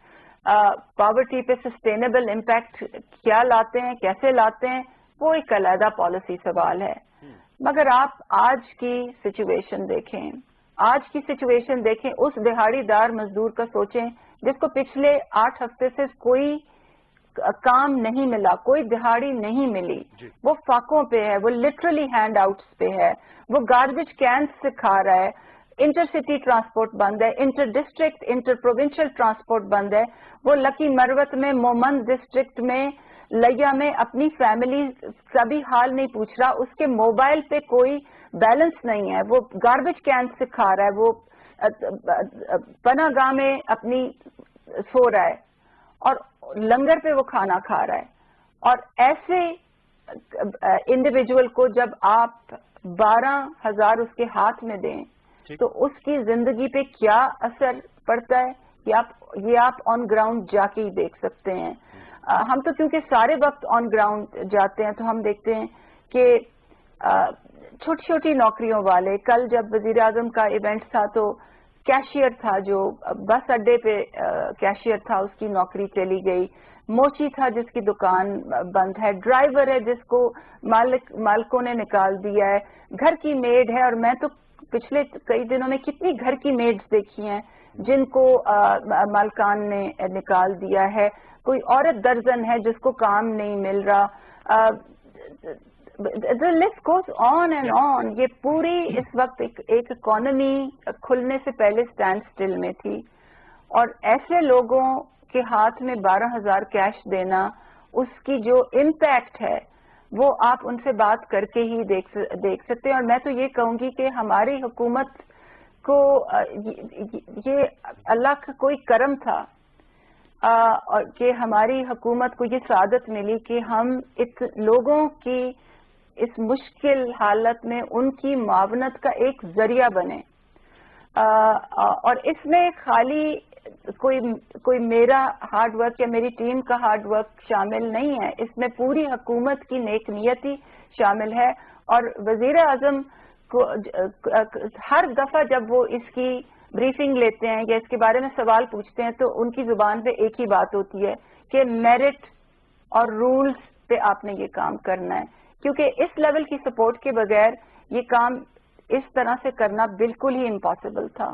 poverty पे सस्टेनेबल इम्पैक्ट क्या लाते हैं, कैसे लाते हैं, वो एक अलग पॉलिसी सवाल है। मगर आप आज की सिचुएशन देखें, उस दिहाड़ीदार मजदूर का सोचें जिसको पिछले 8 हफ्ते से कोई काम नहीं मिला, कोई दिहाड़ी नहीं मिली, वो फाकों पे है, वो लिटरली हैंड आउट्स पे है, वो गार्बेज कैंस से खा रहा है, इंटरसिटी ट्रांसपोर्ट बंद है, inter district inter provincial transport बंद है, वो लकी मरवत में, मोमन डिस्ट्रिक्ट में, लिया में अपनी फैमिली का भी हाल नहीं पूछ रहा, उसके मोबाइल पे कोई बैलेंस नहीं है, वो गार्बेज कैन से खा रहा है, वो पनागाह में अपनी सो रहा है और लंगर पे वो खाना खा रहा है। और ऐसे इंडिविजुअल को जब आप 12,000 उसके हाथ में दें तो उसकी जिंदगी पे क्या असर पड़ता है ये आप ऑन ग्राउंड जाके ही देख सकते हैं। हम तो क्योंकि सारे वक्त ऑन ग्राउंड जाते हैं तो हम देखते हैं कि छोटी छोटी नौकरियों वाले, कल जब वजीर आजम का इवेंट था तो कैशियर था जो बस अड्डे पे कैशियर था, उसकी नौकरी चली गई, मोची था जिसकी दुकान बंद है, ड्राइवर है जिसको मालिकों ने निकाल दिया है, घर की मेड है, और मैं तो पिछले कई दिनों में कितनी घर की मेड्स देखी हैं जिनको मालकान ने निकाल दिया है, कोई औरत दर्जन है जिसको काम नहीं मिल रहा, the list goes on and on। ये पूरी इस वक्त एक इकोनॉमी खुलने से पहले स्टैंड स्टिल में थी, और ऐसे लोगों के हाथ में 12,000 कैश देना, उसकी जो इम्पैक्ट है वो आप उनसे बात करके ही देख सकते हैं। और मैं तो ये कहूंगी कि हमारी हुकूमत को ये अल्लाह का कोई करम था और कि हमारी हुकूमत को ये सआदत मिली कि हम इस लोगों की इस मुश्किल हालत में उनकी मुआवनत का एक जरिया बने। और इसमें खाली कोई मेरा हार्ड वर्क या मेरी टीम का हार्ड वर्क शामिल नहीं है, इसमें पूरी हुकूमत की नेक नियति शामिल है। और वजीर आजम को हर दफा जब वो इसकी ब्रीफिंग लेते हैं या इसके बारे में सवाल पूछते हैं तो उनकी जुबान पे एक ही बात होती है कि मेरिट और रूल्स पे आपने ये काम करना है, क्योंकि इस लेवल की सपोर्ट के बगैर ये काम इस तरह से करना बिल्कुल ही इम्पॉसिबल था।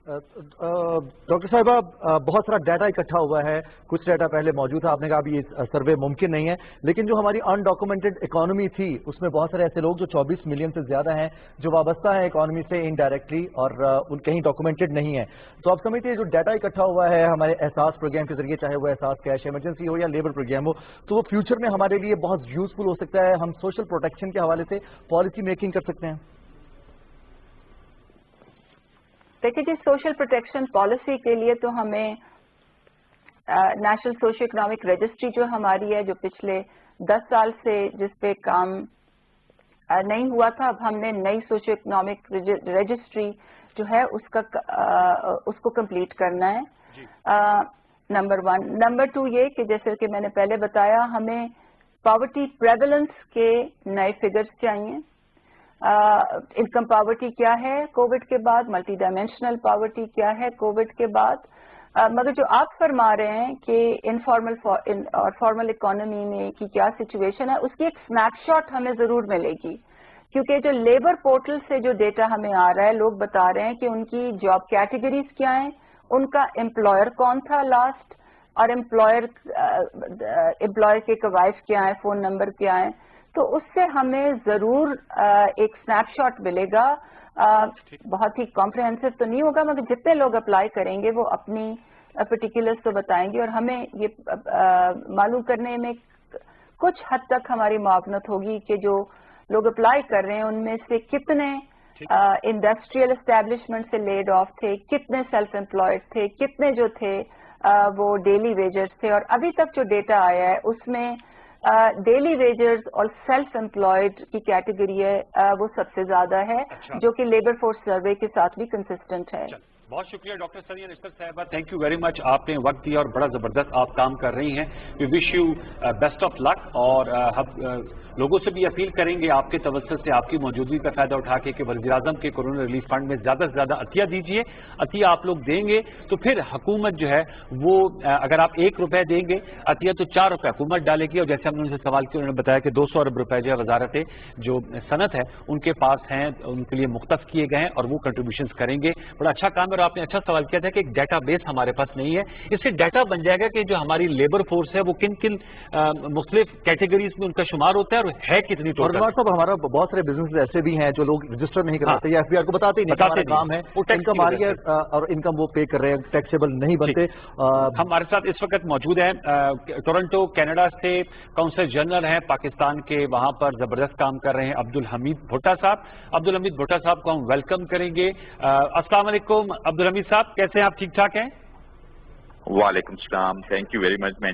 डॉक्टर साहिबा, बहुत सारा डाटा इकट्ठा हुआ है, कुछ डाटा पहले मौजूद था, आपने कहा अभी ये सर्वे मुमकिन नहीं है, लेकिन जो हमारी अनडॉक्यूमेंटेड इकोनॉमी थी उसमें बहुत सारे ऐसे लोग जो 24 मिलियन से ज्यादा हैं जो वाबस्ता है इकोनॉमी से इनडायरेक्टली और उन कहीं डॉक्यूमेंटेड नहीं है। तो आप समझते हैं जो डाटा इकट्ठा हुआ है हमारे एहसास प्रोग्राम के जरिए, चाहे वो एहसास कैश इमरजेंसी हो या लेबर प्रोग्राम हो, तो वो फ्यूचर में हमारे लिए बहुत यूजफुल हो सकता है, हम सोशल प्रोटेक्शन के हवाले से पॉलिसी मेकिंग कर सकते हैं। देखिए जी, सोशल प्रोटेक्शन पॉलिसी के लिए तो हमें नेशनल सोशियो इकोनॉमिक रजिस्ट्री जो हमारी है, जो पिछले 10 साल से जिस पे काम नहीं हुआ था, अब हमने नई सोशियो इकोनॉमिक रजिस्ट्री जो है उसको कंप्लीट करना है, नंबर 1। नंबर 2 ये कि जैसे कि मैंने पहले बताया, हमें पॉवर्टी प्रेवलेंस के नए फिगर्स चाहिए। इनकम पॉवर्टी क्या है कोविड के बाद, मल्टी डायमेंशनल पॉवर्टी क्या है कोविड के बाद, मगर जो आप फरमा रहे हैं कि इनफॉर्मल और फॉर्मल इकोनॉमी में की क्या सिचुएशन है, उसकी एक स्नैपशॉट हमें जरूर मिलेगी, क्योंकि जो लेबर पोर्टल से जो डेटा हमें आ रहा है, लोग बता रहे हैं कि उनकी जॉब कैटेगरीज क्या हैं, उनका एम्प्लॉयर कौन था लास्ट, और एम्प्लॉयर के कवायद क्या है, फोन नंबर क्या है, तो उससे हमें जरूर एक स्नैपशॉट मिलेगा। बहुत ही कॉम्प्रिहेंसिव तो नहीं होगा, मगर जितने लोग अप्लाई करेंगे वो अपनी पर्टिकुलर्स तो बताएंगे, और हमें ये मालूम करने में कुछ हद तक हमारी मुआवनत होगी कि जो लोग अप्लाई कर रहे हैं उनमें से कितने इंडस्ट्रियल एस्टेब्लिशमेंट से लेड ऑफ थे, कितने सेल्फ एम्प्लॉयड थे, कितने जो थे वो डेली वेजर्स थे। और अभी तक जो डेटा आया है उसमें डेली वेजर्स और सेल्फ एम्प्लॉयड की कैटेगरी है वो सबसे ज्यादा है, जो कि लेबर फोर्स सर्वे के साथ भी कंसिस्टेंट है। बहुत शुक्रिया डॉक्टर सनिया निश्चित साहिबा, थैंक यू वेरी मच, आपने वक्त दिया और बड़ा जबरदस्त आप काम कर रही हैं। We wish you best of luck, और हम लोगों से भी अपील करेंगे आपके तवज्जुह से, आपकी मौजूदगी का फायदा उठा के कि वज़ीर आज़म के कोरोना रिलीफ फंड में ज्यादा से ज्यादा अतिया दीजिए। अतिया आप लोग देंगे तो फिर हुकूमत जो है वो अगर आप 1 रुपए देंगे अतिया तो 4 रुपए हुकूमत डालेगी, और जैसे हमने उनसे सवाल किया उन्होंने बताया कि 200 अरब रुपए जो है वजारत जो सनत है उनके पास हैं, उनके लिए मुख्तस किए गए हैं और वो कंट्रीब्यूशन करेंगे। बड़ा अच्छा काम है। और आपने अच्छा सवाल किया था कि एक डेटा बेस हमारे पास नहीं है। इससे डाटा बन जाएगा कि जो हमारी लेबर फोर्स है वो किन किन मुख्तलिफ कैटेगरीज में उनका शुमार होता है और है कितनी और टोटल। साहब हमारा बहुत सारे बिजनेस ऐसे भी हैं जो लोग रजिस्टर नहीं कराते या एफबीआर को बताते ही नहीं, हमारा काम है, इनकम आ रही है और इनकम वो पे कर रहे हैं, टैक्सेबल नहीं बनते। हमारे साथ इस वक्त मौजूद हैं टोरंटो कनाडा से काउंसिल जनरल हैं पाकिस्तान के, वहां पर जबरदस्त काम कर रहे हैं अब्दुल हमीद भुट्टा साहब। अब्दुल हमीद भुट्टा साहब को हम वेलकम करेंगे। अस्सलाम वालेकुम अब्दुल हमीद साहब, कैसे हैं आप? ठीक ठाक हैं? वालेकुम सलाम, थैंक यू वेरी मच। मैं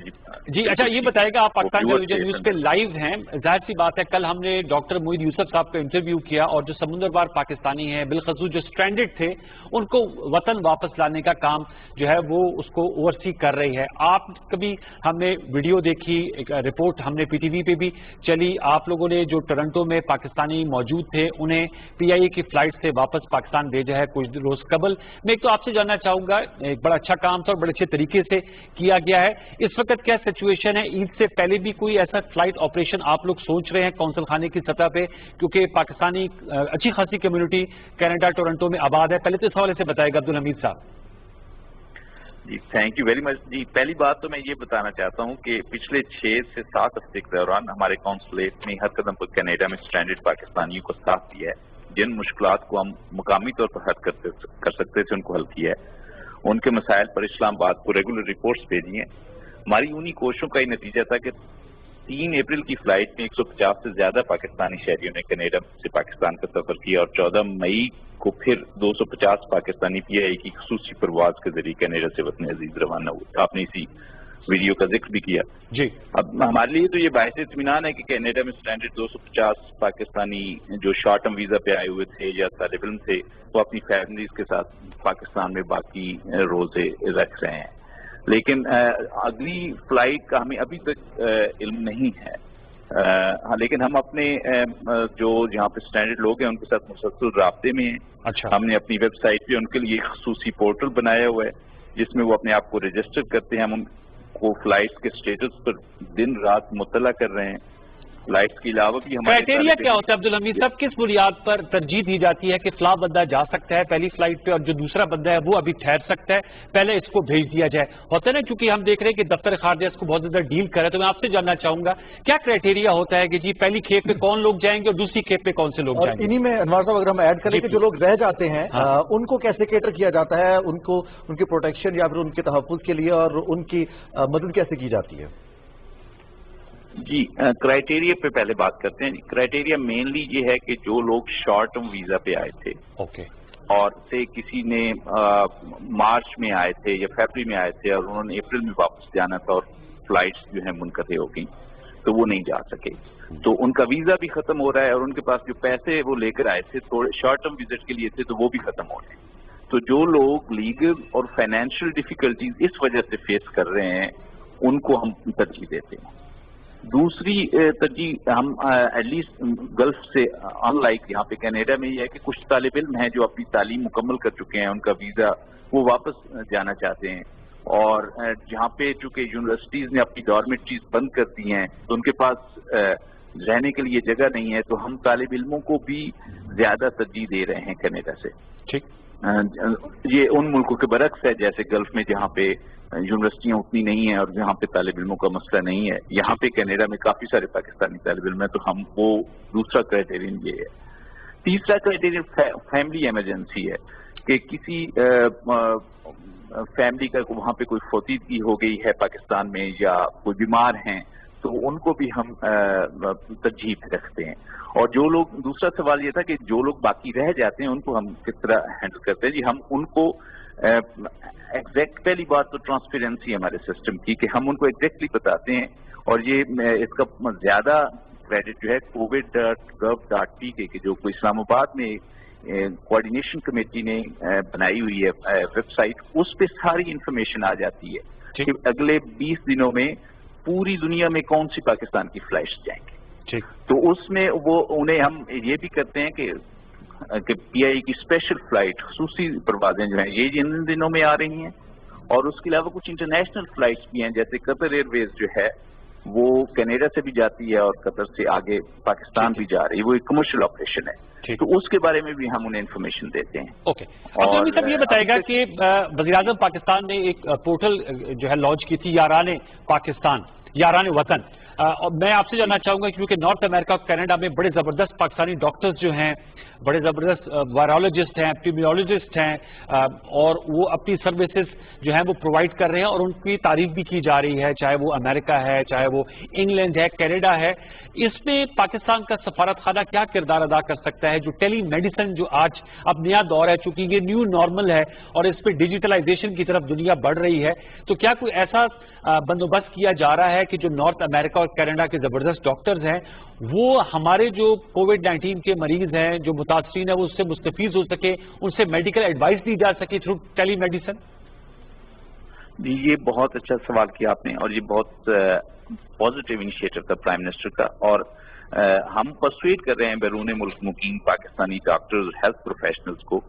जी अच्छा, ये बताएगा, आप पाकिस्तान टेलीविजन न्यूज पे लाइव हैं, जाहिर सी बात है कल हमने डॉक्टर मोईद यूसुफ साहब का इंटरव्यू किया और जो समुंदरबार पाकिस्तानी हैं बिलखसूस जो स्ट्रैंडेड थे उनको वतन वापस लाने का काम जो है वो उसको ओवरसी कर रही है। आप कभी हमने वीडियो देखी, एक रिपोर्ट हमने पीटीवी पे भी चली, आप लोगों ने जो टोरंटो में पाकिस्तानी मौजूद थे उन्हें पीआईए की फ्लाइट से वापस पाकिस्तान भेजा है कुछ रोज कबल। मैं एक तो आपसे जानना चाहूंगा, एक बड़ा अच्छा काम था और बड़े अच्छे तरीके से किया गया है, इस वक्त क्या सिचुएशन है? ईद से पहले भी कोई ऐसा फ्लाइट ऑपरेशन आप लोग सोच रहे हैं कौंसल खाने की सतह पे, क्योंकि पाकिस्तानी अच्छी खासी कम्युनिटी कनाडा टोरंटो में आबाद है? पहले तो इस हवाले से बताएगा अब्दुल हमीद साहब। जी थैंक यू वेरी मच। जी पहली बात तो मैं ये बताना चाहता हूँ कि पिछले 6 से 7 हफ्ते के दौरान हमारे कौंसलेट ने हर कदम पर कनाडा में स्ट्रैंडेड पाकिस्तानियों को साथ दिया है। जिन मुश्किलात को हम मुकामी तौर पर हल कर सकते थे उनको हल किया है। उनके मसाइल पर इस्लामाबाद को रेगुलर रिपोर्ट्स भेजी हैं। हमारी उन्हीं कोशिशों का ही नतीजा था कि 3 अप्रैल की फ्लाइट में 150 से ज्यादा पाकिस्तानी शहरियों ने कनाडा से पाकिस्तान का सफर किया और 14 मई को फिर 250 पाकिस्तानी पीआईए की खसूसी परवाज के जरिए कनाडा से वतन अजीज रवाना हुए। आपने इसी वीडियो का जिक्र भी किया जी। अब हमारे लिए तो ये बायस इत्मीनान है कि कनाडा में स्टैंडर्ड 250 पाकिस्तानी जो शॉर्ट टर्म वीजा पे आए हुए थे या तालिब इल्म थे वो अपनी फैमिलीज के साथ पाकिस्तान में बाकी रोजे रख रहे हैं। लेकिन अगली फ्लाइट का हमें अभी तक इल्म नहीं है। हाँ, लेकिन हम अपने जो जहाँ पे स्टैंडर्ड लोग हैं उनके साथ मुसलसल राब्ते में हैं। अच्छा। हमने अपनी वेबसाइट पे उनके लिए खसूसी पोर्टल बनाया हुआ है जिसमें वो अपने आप को रजिस्टर करते हैं। हम उनको फ्लाइट्स के स्टेटस पर दिन रात मुतला कर रहे हैं। फ्लाइट्स के अलावा भी हमारे क्राइटेरिया क्या होता है अब्दुल हमीद साहब? किस बुनियाद पर तरजीह दी जाती है कि फला बंदा जा सकता है पहली फ्लाइट पे और जो दूसरा बंदा है वो अभी ठहर सकता है, पहले इसको भेज दिया जाए? होता है ना, क्योंकि हम देख रहे हैं कि दफ्तर खारजा इसको बहुत ज्यादा डील कर रहा है, तो मैं आपसे जानना चाहूंगा क्या क्राइटेरिया होता है कि जी पहली खेप पे कौन लोग जाएंगे और दूसरी खेप पे कौन से लोग जाएंगे? इन्हीं में अनवर साहब अगर हम ऐड करें कि जो लोग रह जाते हैं उनको कैसे केटर किया जाता है, उनको उनके प्रोटेक्शन या फिर उनके तहफ़्फ़ुज़ के लिए और उनकी मदद कैसे की जाती है? जी क्राइटेरिया पे पहले बात करते हैं। क्राइटेरिया मेनली ये है कि जो लोग शॉर्ट टर्म वीजा पे आए थे ओके और से किसी ने मार्च में आए थे या फरवरी में आए थे और उन्होंने अप्रैल में वापस जाना था और फ्लाइट्स जो है मुनक़ते हो गई तो वो नहीं जा सके, तो उनका वीजा भी खत्म हो रहा है और उनके पास जो पैसे वो लेकर आए थे थोड़े शॉर्ट टर्म विजिट के लिए थे तो वो भी खत्म हो रहे हैं। तो जो लोग लीगल और फाइनेंशियल डिफिकल्टीज इस वजह से फेस कर रहे हैं उनको हम तरजीह देते हैं। दूसरी तरजीह हम एटलीस्ट गल्फ से अनलाइक यहाँ पे कनाडा में ये है कि कुछ तालिब इल्म हैं जो अपनी तालीम मुकम्मल कर चुके हैं, उनका वीजा वो वापस जाना चाहते हैं और जहाँ पे चूंकि यूनिवर्सिटीज ने अपनी डॉर्मेट्रीज बंद कर दी हैं तो उनके पास रहने के लिए जगह नहीं है, तो हम तालिब इल्मों को भी ज्यादा तरजीह दे रहे हैं कनाडा से। ठीक। ये उन मुल्कों के बरक्स है जैसे गल्फ में जहाँ पे यूनिवर्सिटियां उतनी नहीं है और जहाँ पे तालिब इल्मों का मसला नहीं है। यहाँ पे कनाडा में काफी सारे पाकिस्तानी तालिब इल्म है, तो हम वो दूसरा क्राइटेरियन ये है। तीसरा क्राइटेरियन फैमिली इमरजेंसी है कि किसी फैमिली का वहाँ पे कोई फौतीदगी हो गई है पाकिस्तान में या कोई बीमार हैं तो उनको भी हम तरजीह रखते हैं। और जो लोग, दूसरा सवाल ये था कि जो लोग बाकी रह जाते हैं उनको हम किस तरह हैंडल करते हैं। जी हम उनको एग्जैक्ट, पहली बात तो ट्रांसपेरेंसी हमारे सिस्टम की कि हम उनको एग्जैक्टली बताते हैं और ये इसका ज्यादा क्रेडिट जो है covid.gov.pk के जो कोई इस्लामाबाद में कोऑर्डिनेशन कमेटी ने बनाई हुई है वेबसाइट, उस पे सारी इंफॉर्मेशन आ जाती है कि अगले 20 दिनों में पूरी दुनिया में कौन सी पाकिस्तान की फ्लाइट्स जाएंगी। ठीक। तो उसमें वो उन्हें हम ये भी करते हैं कि पीआईए की स्पेशल फ्लाइट खसूसी परवाजें जो हैं ये इन दिनों में आ रही हैं और उसके अलावा कुछ इंटरनेशनल फ्लाइट्स भी हैं जैसे कतर एयरवेज जो है وہ کینیڈا سے بھی جاتی ہے اور قطر سے آگے پاکستان بھی جا رہی ہے. وہ ایک کمرشل آپریشن ہے, تو اس کے بارے میں بھی ہم انہیں انفارمیشن دیتے ہیں. اوکے, عبدالحمید صاحب یہ بتائے گا کہ وزیراعظم پاکستان نے ایک پورٹل جو ہے لانچ کی تھی, یاران پاکستان, یاران وطن. اور میں آپ سے جاننا چاہوں گا کیونکہ نارتھ امریکہ اور کینیڈا میں بڑے زبردست پاکستانی ڈاکٹرز جو ہیں, بڑے زبردست وائرولوجسٹ ہیں, ایپیڈیمیولوجسٹ ہیں, اور وہ اپنی سروسز جو ہیں وہ پرووائڈ کر رہے ہیں اور ان کی تعریف بھی کی جا رہی ہے, چاہے وہ امریکہ ہے, چاہے وہ انگلینڈ ہے, کینیڈا ہے. اس میں پاکستان کا سفارت خانہ کیا کردار ادا کر سکتا ہے؟ جو ٹیلی میڈیسن جو آج اب نیا دور ہے, چونکہ یہ نیو نارمل ہے اور اس پہ ڈیجیٹلائزیشن کی طرف دنیا بڑھ رہی ہے, تو کیا کوئی ایسا بندوبست کیا جا رہا ہے کہ جو نارتھ امریکہ اور کینیڈا کے زبردست ڈاکٹرز ہیں وہ ہمارے جو کووڈ-19 کے مریض ہیں, جو متاثرین ہیں, وہ اس سے مستفید ہو سکے, ان سے میڈیکل ایڈوائس دی جا سکے تھرو ٹیلی میڈیسن؟ جی, یہ بہت اچھا سوال کیا آپ نے, اور یہ بہت پازیٹیو انیشیٹو تھا پرائم منسٹر کا, اور ہم پرسویٹ کر رہے ہیں بیرون ملک مقیم پاکستانی ڈاکٹرز, ہیلتھ پروفیشنلز کو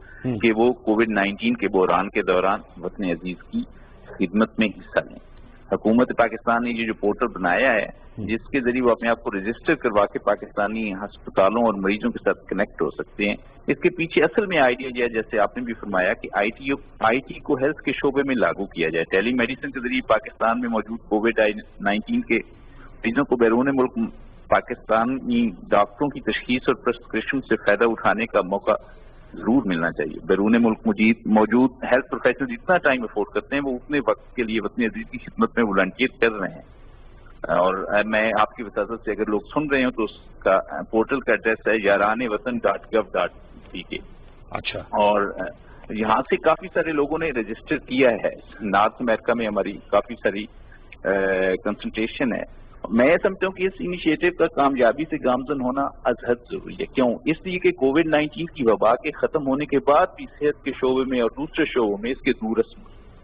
کہ وہ کووڈ-19 کے بحران کے دوران وطن عزیز کی خدمت میں حصہ لیں. حکومت پاکستان نے یہ جو پورٹل بنایا ہے جس کے ذریعے وہ اپنے آپ کو رجسٹر کروا کے پاکستانی ہسپتالوں اور مریضوں کے ساتھ کنیکٹ ہو سکتے ہیں, اس کے پیچھے اصل میں آئیڈیا یہ ہے, جیسے آپ نے بھی فرمایا, کہ آئی ٹی کو ہیلتھ کے شعبے میں لاگو کیا جائے. ٹیلی میڈیسن کے ذریعے پاکستان میں موجود کووڈ-19 کے مریضوں کو بیرون ملک پاکستانی ڈاکٹروں کی تشخیص اور پرسکرپشن سے فائدہ اٹھانے کا موقع ضرور ملنا چاہیے. بیرون ملک موجود ہیلتھ پروفیشنل جتنا ٹائم افورڈ کرتے ہیں وہ اتنے وقت کے لیے وطن عزیز کی خدمت میں والنٹیئر کر رہے ہیں. اور میں آپ کی وساطت سے اگر لوگ سن رہے ہوں تو اس کا پورٹل کا ایڈریس ہے yaranewatan.gov.pk. اچھا, اور یہاں سے کافی سارے لوگوں نے رجسٹر کیا ہے. نارتھ امریکہ میں ہماری کافی ساری کنسنٹریشن ہے. میں سمجھتا ہوں کہ اس انیشیٹو کا کامیابی سے گامزن ہونا از حد ضروری ہے. کیوں؟ اس لیے کہ کووڈ-19 کی وبا کے ختم ہونے کے بعد بھی صحت کے شعبے میں اور دوسرے شعبوں میں اس کے دور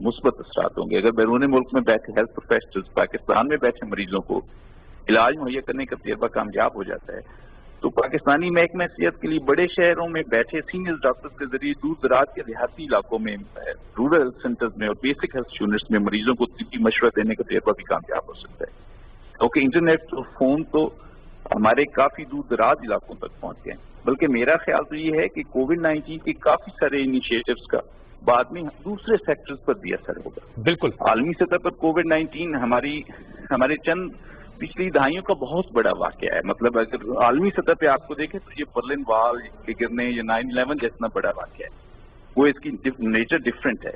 مثبت اثرات ہوں گے. اگر بیرون ملک میں بیٹھے ہیلتھ پروفیشنلز پاکستان میں بیٹھے مریضوں کو علاج مہیا کرنے کا تجربہ کامیاب ہو جاتا ہے, تو پاکستانی محکمہ صحت کے لیے بڑے شہروں میں بیٹھے سینئر ڈاکٹرز کے ذریعے دور دراز کے دیہاتی علاقوں میں, رورل ہیلتھ سینٹرز میں اور بیسک ہیلتھ یونٹس میں مریضوں کو طبی مشورہ دینے کا تجربہ بھی کامیاب ہو سکتا ہے. کیونکہ انٹرنیٹ اور فون تو ہمارے کافی دور دراز علاقوں تک پہنچ گئے. بلکہ میرا خیال تو یہ ہے کہ کووڈ-19 کے کافی سارے انیشیٹوز کا بعد میں دوسرے سیکٹرز پر بھی اثر ہوگا. بالکل, عالمی سطح پر کووڈ-19 ہمارے چند پچھلی دہائیوں کا بہت بڑا واقعہ ہے. مطلب اگر عالمی سطح پہ آپ کو دیکھیں تو یہ برلن وال کے گرنے یا 9/11 جتنا بڑا واقعہ ہے, وہ اس کی نیچر ڈفرینٹ ہے.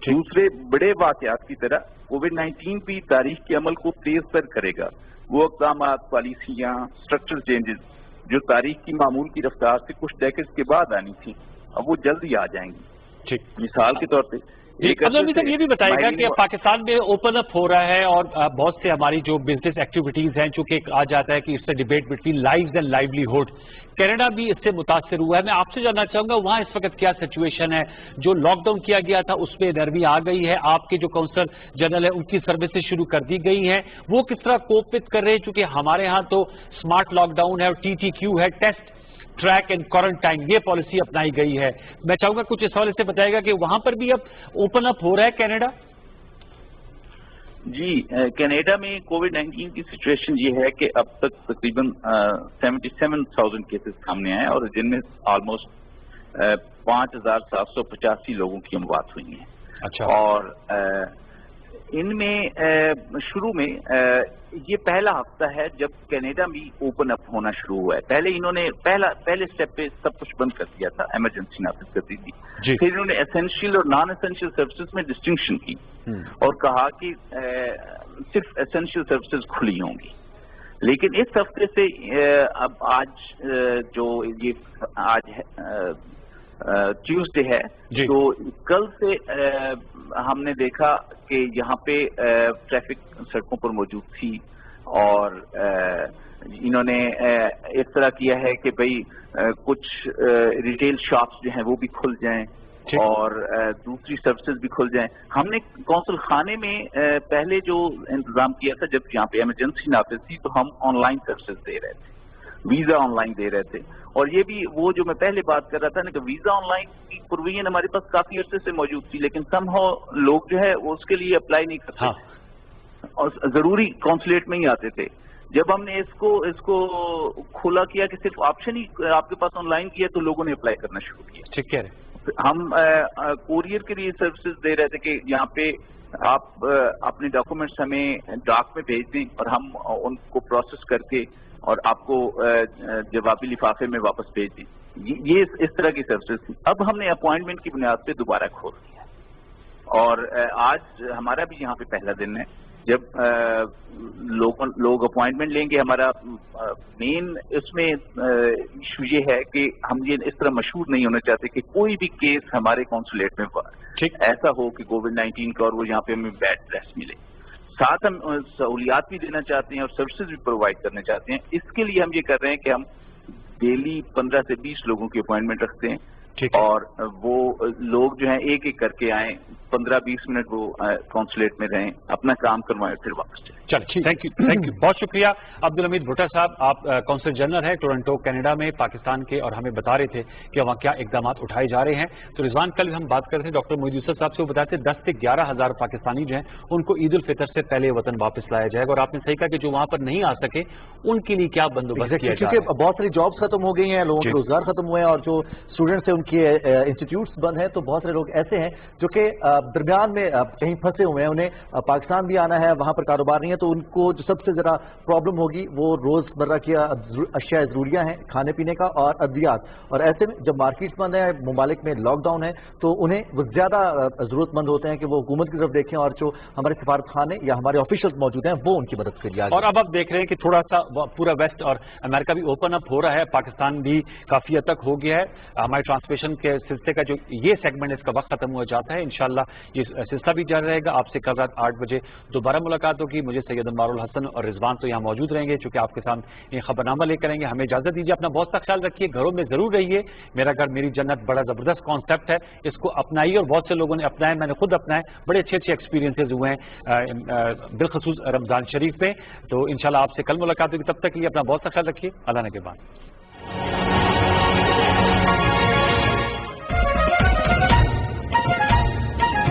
دوسرے بڑے واقعات کی طرح کووڈ-19 بھی تاریخ کے عمل کو تیز تر کرے گا. وہ اقدامات, پالیسیاں, اسٹرکچرل چینجز جو تاریخ کی معمول کی رفتار سے کچھ ڈیکیڈز کے بعد آنی تھی, اب وہ جلد ہی آ جائیں گی. مثال کے طور پہ صاحب یہ بھی بتائے گا کہ پاکستان میں اوپن اپ ہو رہا ہے اور بہت سے ہماری جو بزنس ایکٹیویٹیز ہیں, چونکہ آ جاتا ہے کہ اس سے debate between lives and livelihood, Canada بھی اس سے متاثر ہوا ہے. میں آپ سے جاننا چاہوں گا وہاں اس وقت کیا سچویشن ہے؟ جو لاک ڈاؤن کیا گیا تھا اس میں نرمی آ گئی ہے, آپ کے جو کونسل جنرل ہے ان کی سروسز شروع کر دی گئی ہیں, وہ کس طرح کوپ وتھ کر رہے ہیں؟ چونکہ ہمارے ہاں تو اسمارٹ لاک ڈاؤن ہے اور TTQ ہے, ٹیسٹ ٹریک اینڈ کوارنٹائن, یہ پالیسی اپنائی گئی ہے. میں چاہوں گا کچھ اس حوالے سے بتائے گا کہ وہاں پر بھی اب اوپن اپ ہو رہا ہے کینیڈا؟ جی, کینیڈا میں کووڈ-19 کی سچویشن یہ ہے کہ اب تک تقریباً 77,000 کیسز سامنے آئے اور جن میں آلموسٹ 5,785 لوگوں کی اموات ہوئی ہیں. اچھا, اور ان میں شروع میں یہ پہلا ہفتہ ہے جب کینیڈا بھی اوپن اپ ہونا شروع ہوا ہے. پہلے انہوں نے پہلے اسٹیپ پہ سب کچھ بند کر دیا تھا, ایمرجنسی نافذ کر دی تھی. پھر انہوں نے اسینشیل اور نان اسینشیل سروسز میں ڈسٹنکشن کی اور کہا کہ صرف اسینشیل سروسز کھلی ہوں گی. لیکن اس ہفتے سے اب آج ٹیوزڈے ہے, تو کل سے ہم نے دیکھا کہ یہاں پہ ٹریفک سڑکوں پر موجود تھی اور انہوں نے اس طرح کیا ہے کہ بھئی کچھ ریٹیل شاپس جو ہیں وہ بھی کھل جائیں اور دوسری سروسز بھی کھل جائیں. ہم نے کونسل خانے میں پہلے جو انتظام کیا تھا جب یہاں پہ ایمرجنسی نافذ تھی, تو ہم آن لائن سروسز دے رہے تھے, ویزا آن لائن دے رہے تھے. اور یہ بھی وہ جو میں پہلے بات کر رہا تھا نا کہ ویزا آن لائن کی پروویژن ہمارے پاس کافی عرصے سے موجود تھی, لیکن سم ہاؤ لوگ جو ہے وہ اس کے لیے اپلائی نہیں کرتے. ضروری کونسولیٹ میں ہی آتے تھے. جب ہم نے اس کو کھلا کیا کہ صرف آپشن ہی آپ کے پاس آن لائن کیا تو لوگوں نے اپلائی کرنا شروع کیا. ٹھیک کہہ رہے. ہم کوریئر کے لیے سروسز دے رہے تھے کہ یہاں پہ آپ اپنے ڈاکومنٹس ہمیں ڈاک میں بھیج دیں اور ہم ان کو پروسیس کر کے اور آپ کو جوابی لفافے میں واپس بھیج دیں. یہ اس طرح کی سروسز تھی. اب ہم نے اپوائنٹمنٹ کی بنیاد پہ دوبارہ کھول دیا اور آج ہمارا بھی یہاں پہ پہلا دن ہے جب لوگ اپوائنٹمنٹ لیں گے. ہمارا مین اس میں ایشو یہ ہے کہ ہم یہ اس طرح مشہور نہیں ہونا چاہتے کہ کوئی بھی کیس ہمارے کونسولیٹ میں ایسا ہو کہ کووڈ-19 کا اور وہ یہاں پہ ہمیں بیڈ پریس ملے. ساتھ ہم سہولیات بھی دینا چاہتے ہیں اور سروسز بھی پرووائڈ کرنا چاہتے ہیں. اس کے لیے ہم یہ کر رہے ہیں کہ ہم ڈیلی 15 سے 20 لوگوں کی اپوائنٹمنٹ رکھتے ہیں اور وہ لوگ جو ہیں ایک ایک کر کے آئیں, 15-20 منٹ وہ کونسولیٹ میں رہیں, اپنا کام کروائیں, پھر واپس چلیں. چلیے, تھینک یو, بہت شکریہ. عبدالحمید بھٹا صاحب, آپ کونسل جنرل ہیں ٹورنٹو کینیڈا میں پاکستان کے, اور ہمیں بتا رہے تھے کہ وہاں کیا اقدامات اٹھائے جا رہے ہیں. تو رضوان, کل ہم بات کر رہے تھے ڈاکٹر محی یوسف صاحب سے, وہ بتاتے 10 سے 11 ہزار پاکستانی جو ہیں ان کو عید الفطر سے پہلے وطن واپس لایا جائے گا. اور آپ نے صحیح کہا کہ جو وہاں پر نہیں آ سکے ان کے لیے کیا بندوبست کیا جائے گا, کیونکہ بہت ساری جابس ختم ہو گئی ہیں, لوگوں کے روزگار ختم ہوئے ہیں, اور جو اسٹوڈنٹس ہیں ان کے انسٹیٹیوٹس بند ہیں. تو بہت سارے لوگ ایسے ہیں جو کہ درمیان میں کہیں پھنسے ہوئے ہیں, انہیں پاکستان بھی آنا ہے, وہاں پر کاروبار نہیں ہے. تو ان کو جو سب سے زیادہ پرابلم ہوگی وہ روز مرہ کی اشیاء ضروریہ ہیں, کھانے پینے کا اور ادویات. اور ایسے میں جب مارکیٹس بند ہیں, ممالک میں لاک ڈاؤن ہے, تو انہیں وہ زیادہ ضرورت مند ہوتے ہیں کہ وہ حکومت کی طرف دیکھیں, اور جو ہمارے سفارت خانے یا ہمارے آفیشلز موجود ہیں وہ ان کی مدد کے لیے. اور اب آپ دیکھ رہے ہیں کہ تھوڑا سا پورا ویسٹ اور امریکہ بھی اوپن اپ ہو رہا ہے, پاکستان بھی کافی حد تک ہو گیا ہے. ہمارے ٹرانسمیشن کے سلسلے کا جو یہ سیگمنٹ اس کا وقت ختم ہو جاتا ہے. انشاءاللہ یہ سلسلہ بھی جاری رہے گا. آپ سے کل رات 8 بجے دوبارہ ملاقات ہوگی. مجھے سید انوار الحسن اور رضوان تو یہاں موجود رہیں گے چونکہ آپ کے سامنے یہ خبرنامہ لے کریں گے. ہمیں اجازت دیجیے, اپنا بہت سا خیال رکھیے, گھروں میں ضرور رہیے. میرا گھر میری جنت بڑا زبردست کانسیپٹ ہے, اس کو اپنائیے, اور بہت سے لوگوں نے اپنایا, میں نے خود اپنائے, بڑے اچھے ایکسپیرینسز ہوئے ہیں بالخصوص رمضان شریف میں. تو انشاءاللہ آپ سے کل ملاقات ہوگی. تب تک کے لیے اپنا بہت سا خیال رکھیے. اللہ نے کے بعد.